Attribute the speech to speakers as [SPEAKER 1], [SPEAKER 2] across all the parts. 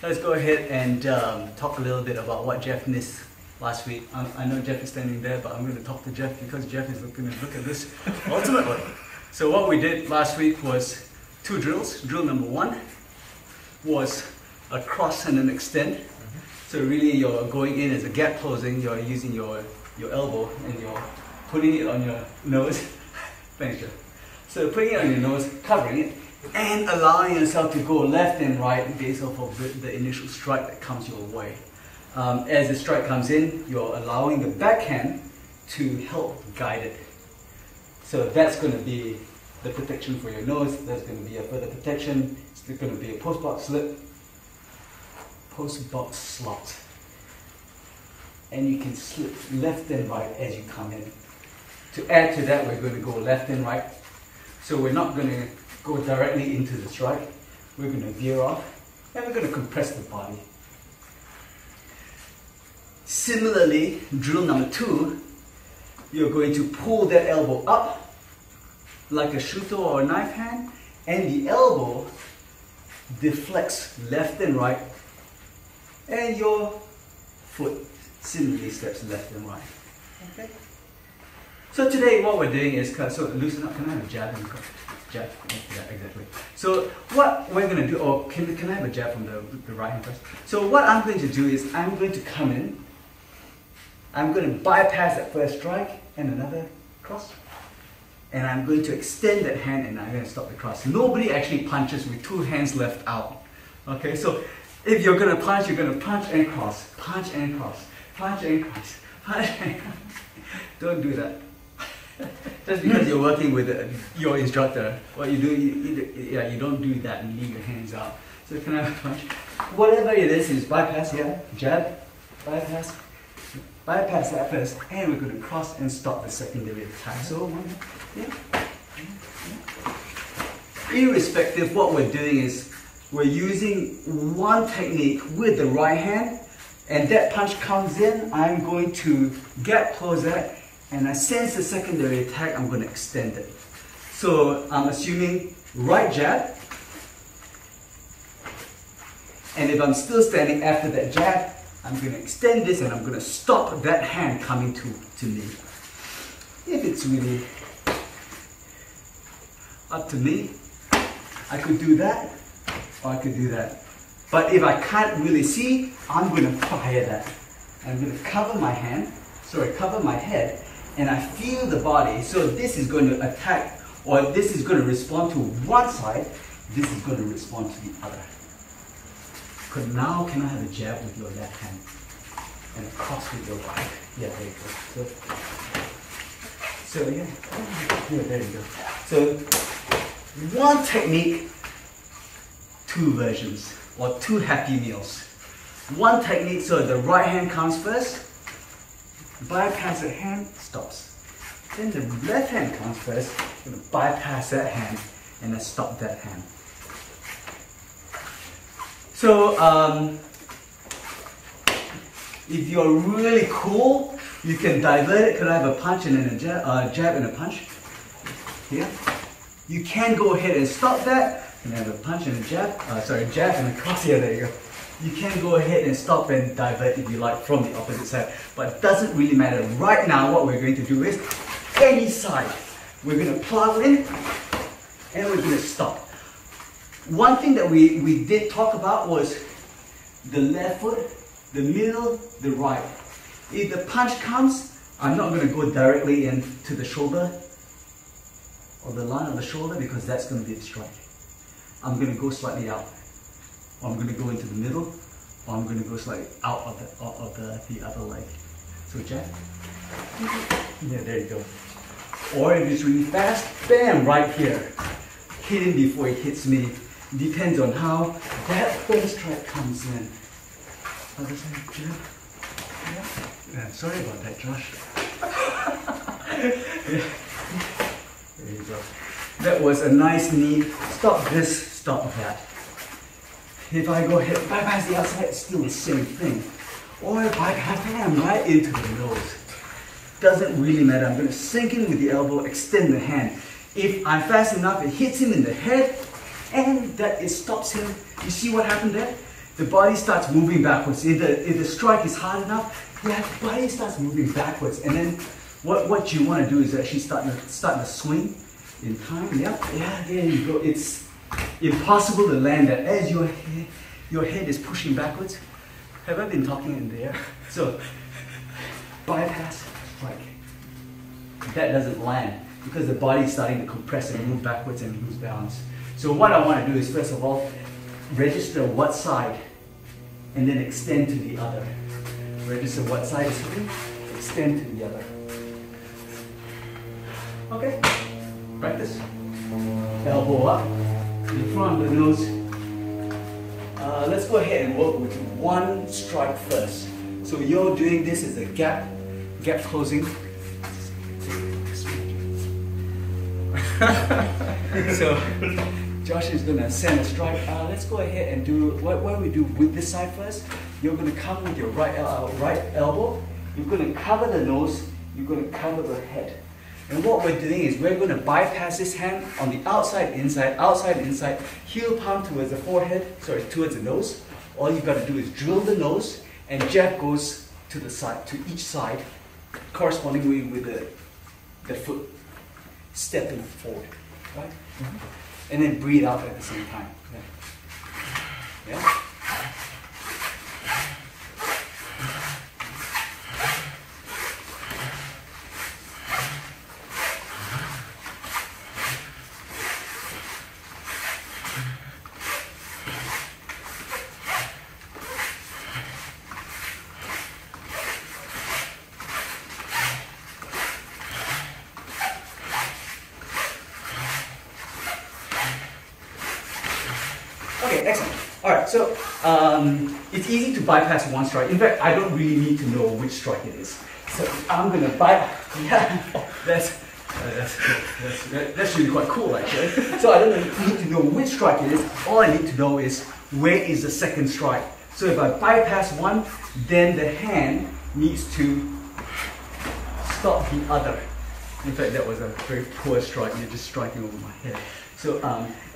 [SPEAKER 1] let's go ahead and talk a little bit about what Jeff missed last week. I know Jeff is standing there, but I'm going to talk to Jeff because Jeff is going to look at this ultimately. So what we did last week was 2 drills. Drill number 1 was a cross and an extend. So really you're going in as a gap closing, you're using your elbow and you're putting it on your nose. Thanks, Jeff. So putting it on your nose, covering it, and allowing yourself to go left and right based off of the initial strike that comes your way. As the strike comes in, you're allowing the backhand to help guide it. So that's going to be the protection for your nose, that's going to be a further protection, it's going to be a post-box slip, post-box slot. And you can slip left and right as you come in. To add to that, we're going to go left and right. So we're not going to go directly into the strike. We're going to veer off and we're going to compress the body. Similarly, drill number 2, you're going to pull that elbow up like a shooter or a knife hand, and the elbow deflects left and right, and your foot similarly steps left and right. Okay? So today what we're doing is, so loosen up. Can I have a jab? Jab? Yeah, exactly. So what we're going to do, or can I have a jab from the right hand first? So what I'm going to do is I'm going to come in, I'm going to bypass that first strike and another cross. And I'm going to extend that hand and I'm going to stop the cross. Nobody actually punches with 2 hands left out. Okay, so if you're going to punch, you're going to punch and cross, punch and cross, punch and cross, punch and cross. Don't do that. Just because you're working with your instructor, what you do, you don't do that and leave your hands out. So can I have a punch? Whatever it is bypass here, jab, bypass. Bypass that first, and we're going to cross and stop the secondary attack. So, irrespective, what we're doing is we're using one technique with the right hand, and that punch comes in, I'm going to gap close that, and I sense the secondary attack, I'm going to extend it. So I'm assuming right jab, and if I'm still standing after that jab, I'm going to extend this and I'm going to stop that hand coming to me. If it's really up to me, I could do that or I could do that. But if I can't really see, I'm going to fire that. I'm going to cover my hand, cover my head, and I feel the body. So this is going to attack, or this is going to respond to one side, this is going to respond to the other. Because now can I have a jab with your left hand and a cross with your right? Yeah, there you go. So yeah, there you go. So one technique, 2 versions, or 2 happy meals. One technique, so the right hand comes first, bypass the hand, stops. Then the left hand comes first, I'm going to bypass that hand and then stop that hand. So, if you're really cool, you can divert it. Could I have a punch and then a jab and a punch? Here. You can go ahead and stop that. And have a punch and a jab. Jab and a cross here. There you go. You can go ahead and stop and divert if you like from the opposite side. But it doesn't really matter. Right now, what we're going to do is any side. We're going to plow in and we're going to stop. One thing that we did talk about was the left foot, the middle, the right. If the punch comes, I'm not going to go directly into the shoulder or the line of the shoulder because that's going to be a strike. I'm going to go slightly out. Or I'm going to go into the middle, or I'm going to go slightly out of the other leg. So jab. Yeah, there you go. Or if it's really fast, bam, right here. Hit him before he hits me. Depends on how that first strike comes in. Other side, jab. Yeah, sorry about that, Josh. Yeah. There you go. That was a nice knee. Stop this, stop that. If I go ahead, bypass the outside, it's still the same thing. Or bypass the hand right into the nose. Doesn't really matter. I'm going to sink in with the elbow, extend the hand. If I'm fast enough, it hits him in the head, and that it stops him. You see what happened there? the body starts moving backwards. If the strike is hard enough, yeah, the body starts moving backwards. And then what you want to do is actually start to swing in time. Yeah, there you go. It's impossible to land that as your head is pushing backwards. Have I been talking in there? So bypass strike. That doesn't land because the body is starting to compress and move backwards and lose balance. So what I want to do is first of all, register what side and then extend to the other. Register what side is hitting, extend to the other. Okay, practice. Elbow up, in front of the nose. Let's go ahead and work with one strike first. So you're doing this as a gap closing. So Josh is gonna send a strike. Let's go ahead and do what we do with this side first. You're gonna come with your right elbow. You're gonna cover the nose. You're gonna cover the head. And what we're doing is we're gonna bypass this hand on the outside, inside, heel palm towards the forehead, towards the nose. All you gotta do is drill the nose, and jab goes to the side, to each side, correspondingly with the foot stepping forward, right? Mm-hmm. And then breathe out at the same time. Yeah? Okay, excellent. Alright, so it's easy to bypass one strike. In fact, I don't really need to know which strike it is. So I'm going to bypass. Yeah, that's really quite cool, actually. So I don't need to know which strike it is. All I need to know is where is the second strike. So if I bypass one, then the hand needs to stop the other. In fact, that was a very poor strike. You're just striking over my head. So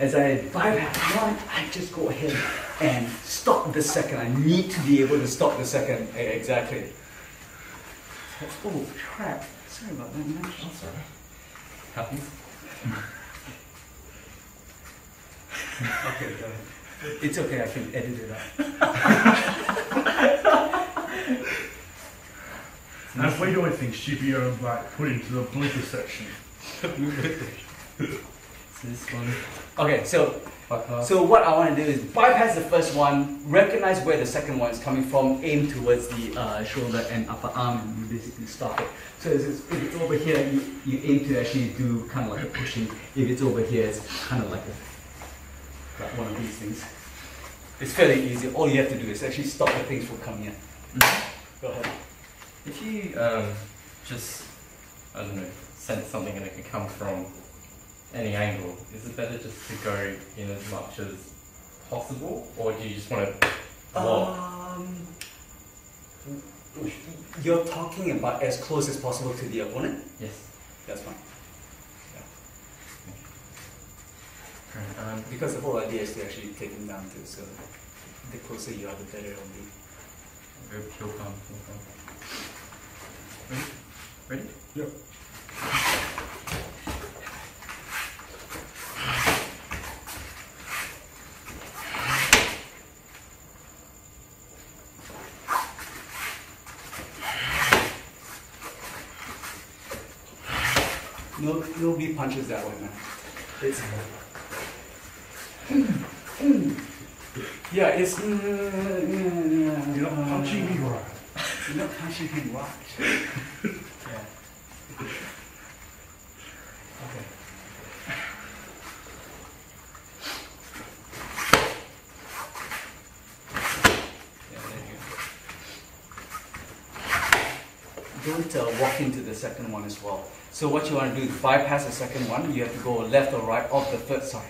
[SPEAKER 1] as I bypass one, I just go ahead and stop the second. I need to be able to stop the second. Exactly. Oh, crap. Sorry about that, man. I'm sorry. Happens. Okay, go ahead. It's okay, I can edit it out.
[SPEAKER 2] And why do I think should be like put into the blooper section?
[SPEAKER 1] This one. Okay, so what I want to do is bypass the first one, recognize where the second one is coming from, aim towards the shoulder and upper arm, and you basically stop it. So if it's over here, you aim to actually do kind of like a pushing. If it's over here, it's kind of like one of these things. It's fairly easy. All you have to do is actually stop the things from coming in. Go ahead.
[SPEAKER 3] If you just, I don't know, sense something and it can come from any angle, is it better just to go in as much as possible, or do you just want to block?
[SPEAKER 1] You're talking about as close as possible to the opponent?
[SPEAKER 3] Yes.
[SPEAKER 1] That's fine.
[SPEAKER 3] Yeah.
[SPEAKER 1] Because the whole idea is to actually take him down too, so the closer you are, the better it'll be.
[SPEAKER 3] Go pure palm. Ready?
[SPEAKER 1] Yep. No big punches that way, man. It's yeah, it's
[SPEAKER 2] You're not punching me right.
[SPEAKER 1] You're not punching him right. Yeah. Okay. Yeah, there you go. Don't walk into the second one as well. So what you want to do is bypass the second one. You have to go left or right of the first one.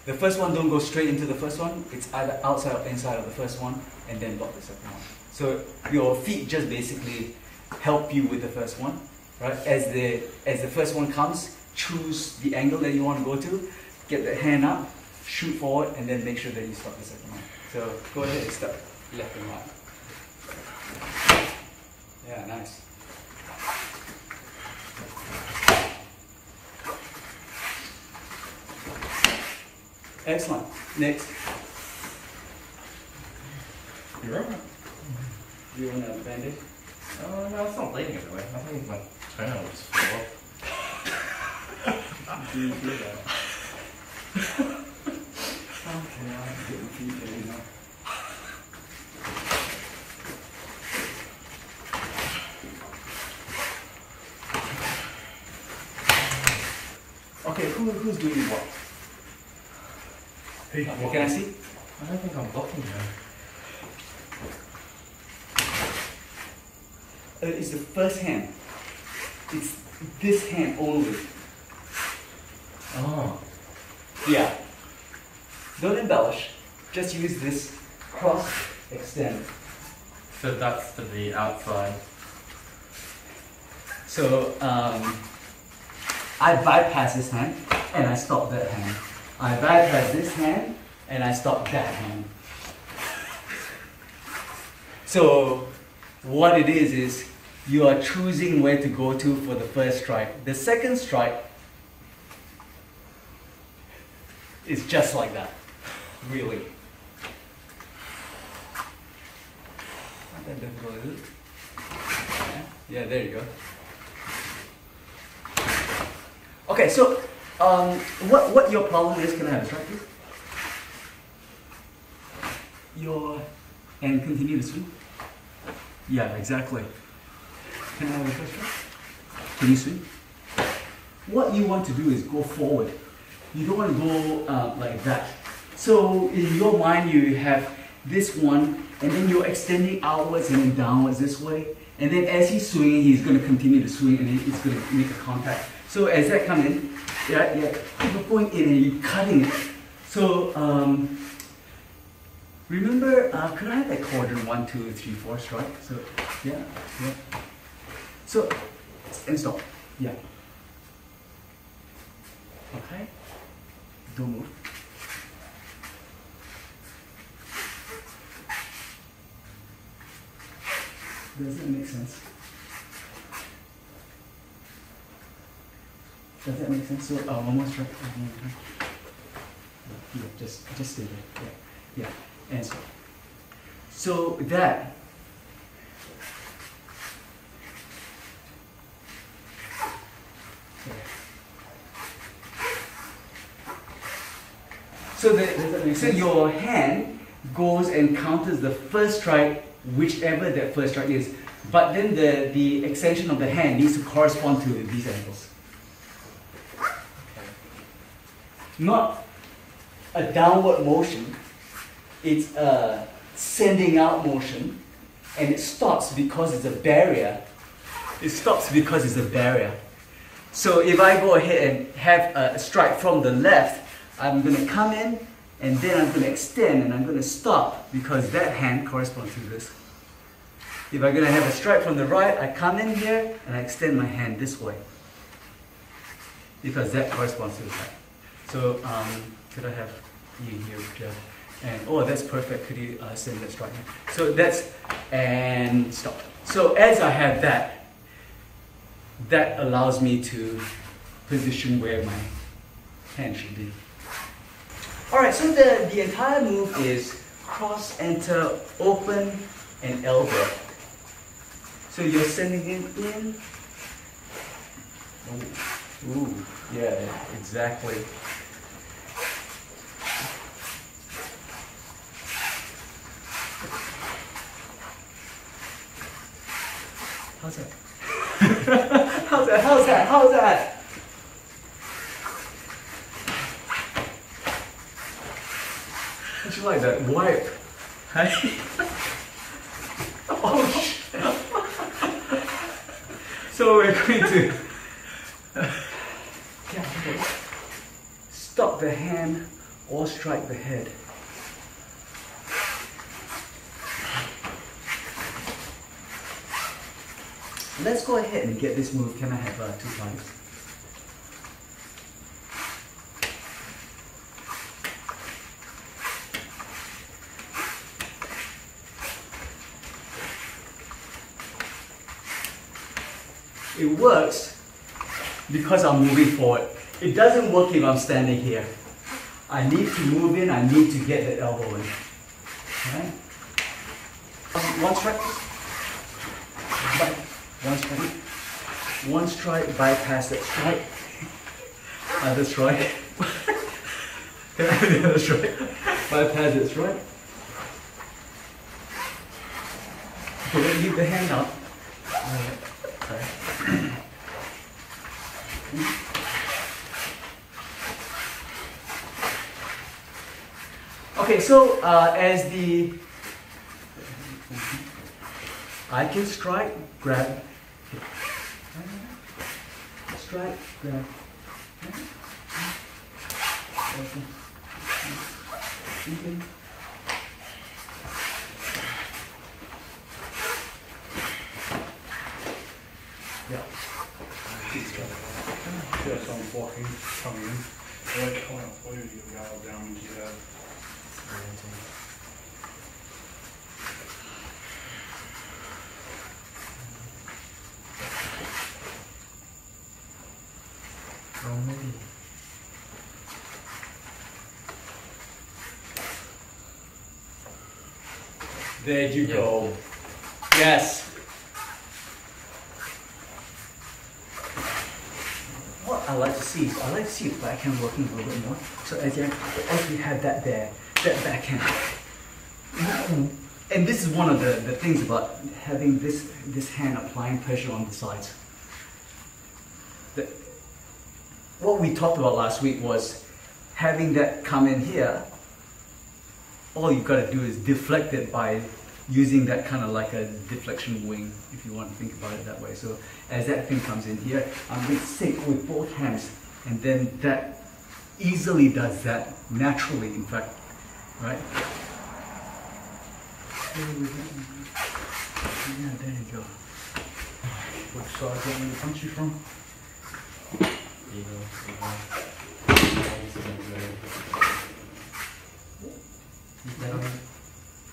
[SPEAKER 1] The first one, don't go straight into the first one. It's either outside or inside of the first one, and then block the second one. So your feet just basically help you with the first one, right? As the first one comes, choose the angle that you want to go to, get the hand up, shoot forward and then make sure that you stop the second one. So go ahead and step left and right. Yeah, nice. Excellent. Next.
[SPEAKER 2] You're right.
[SPEAKER 1] Do you want a band-aid?
[SPEAKER 3] Oh, no, it's not bleeding everywhere. I think my toenail just fell off.
[SPEAKER 1] Do you feel that? Okay, I'm getting feet there, you know. Okay, who's doing what?
[SPEAKER 2] Hey,
[SPEAKER 1] Okay, can I see?
[SPEAKER 3] I don't think I'm blocking her.
[SPEAKER 1] It's the first hand. It's this hand only.
[SPEAKER 3] Oh.
[SPEAKER 1] Yeah. Don't embellish. Just use this cross extend.
[SPEAKER 3] So that's to the outside.
[SPEAKER 1] So I bypass this hand and I stop that hand. I bypass this hand and I stop that hand. So what it is you are choosing where to go to for the first strike. The second strike is just like that, really. Not that difficult, is it? Yeah, there you go. Okay, so what your problem is? Can I have a strike, please? And continue to swing. Yeah, exactly. Can I have a first strike? Can you swing? What you want to do is go forward. You don't want to go like that. So in your mind, you have this one, and then you're extending outwards and then downwards this way. And then as he's swinging, he's going to continue to swing, and he's going to make a contact. So as that comes in, you're going in and you're cutting it. So remember, could I have that quadrant 1, 2, 3, 4 strike? So yeah. So and stop. Yeah. Okay. Don't move. Does that make sense? Does that make sense? So one more strike. Yeah, just stay there. Yeah. And so. So that. So your hand goes and counters the first strike, whichever that first strike is. But then the extension of the hand needs to correspond to these angles. Not a downward motion, it's a sending out motion, and it stops because it's a barrier. It stops because it's a barrier. So if I go ahead and have a strike from the left, I'm going to come in, and then I'm going to extend, and I'm going to stop because that hand corresponds to this. If I'm going to have a strike from the right, I come in here, and I extend my hand this way because that corresponds to the right. So could I have you here, Jeff? And oh, that's perfect. Could you send that strike? So that's, and stop. So as I have that, that allows me to position where my hand should be. Alright, so the entire move is cross, enter, open, and elbow. So you're sending it in. Ooh, yeah, exactly. How's that? How's that? How'd you like that? Wipe. Hey? Oh, shit. So we're going to stop the hand or strike the head. Let's go ahead and get this move. Can I have 2 times? It works because I'm moving forward. It doesn't work if I'm standing here. I need to move in, I need to get the elbow in. Right? One strike. One strike. One strike, bypass that strike. Other strike. Can I have the other strike? Bypass that strike. Okay, leave the hand up. Sorry. Okay, so as the I can strike, grab, strike, grab. Yeah.
[SPEAKER 2] Just on blocking, coming in. Like coming up for you, you go down into your head.
[SPEAKER 1] There you go. Yes. What I like to see is I like to see the backhand working a little bit more. So as we have that there, that backhand. And this is one of the things about having this hand applying pressure on the sides. What we talked about last week was having that come in here. All you've got to do is deflect it by using that kind of like a deflection wing, if you want to think about it that way. So as that thing comes in here, I'm going to sink with both hands, and then that easily does that naturally, in fact, right? Yeah, there you go.
[SPEAKER 2] Which side do you want me to punch you from?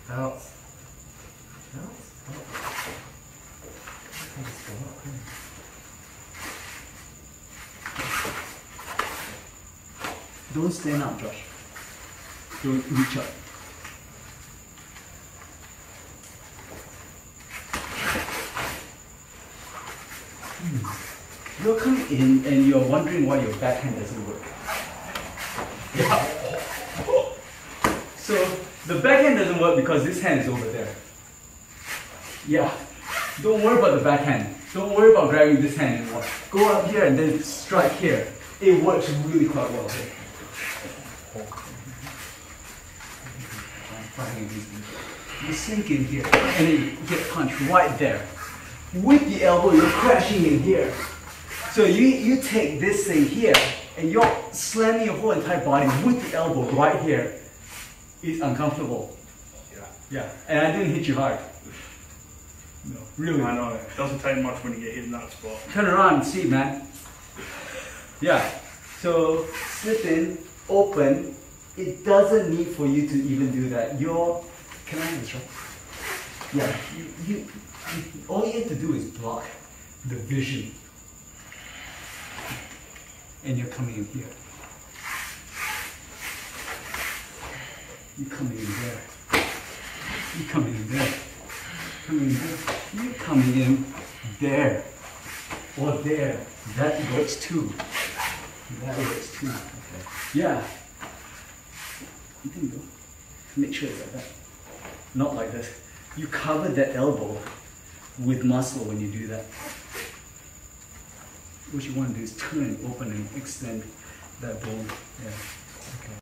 [SPEAKER 3] Bounce.
[SPEAKER 1] Don't stand up, Josh. Don't reach up. You're coming in and you're wondering why your backhand doesn't work. Yeah. So the backhand doesn't work because this hand is over there. Yeah. Don't worry about the backhand. Don't worry about grabbing this hand anymore. Go up here and then strike here. It works really quite well here. You sink in here and then you get punched right there. With the elbow, you're crashing in here. So you take this thing here and you're slamming your whole entire body with the elbow right here. It's uncomfortable. Yeah. And I didn't hit you hard. No, really.
[SPEAKER 2] I know. It doesn't take much when you get hit in that spot.
[SPEAKER 1] Turn around and see, man. Yeah. So slip in, open. It doesn't need for you to even do that. Can I have this right? Yeah. All you have to do is block the vision. And you're coming in here. You're coming in there. You're coming in there. Coming in there. You're coming in there. Or there. That works too. That works too. Okay. Yeah. You can go. Make sure it's like that. Not like this. You cover that elbow with muscle when you do that. What you want to do is turn, open, and extend that bone. Yeah. Okay.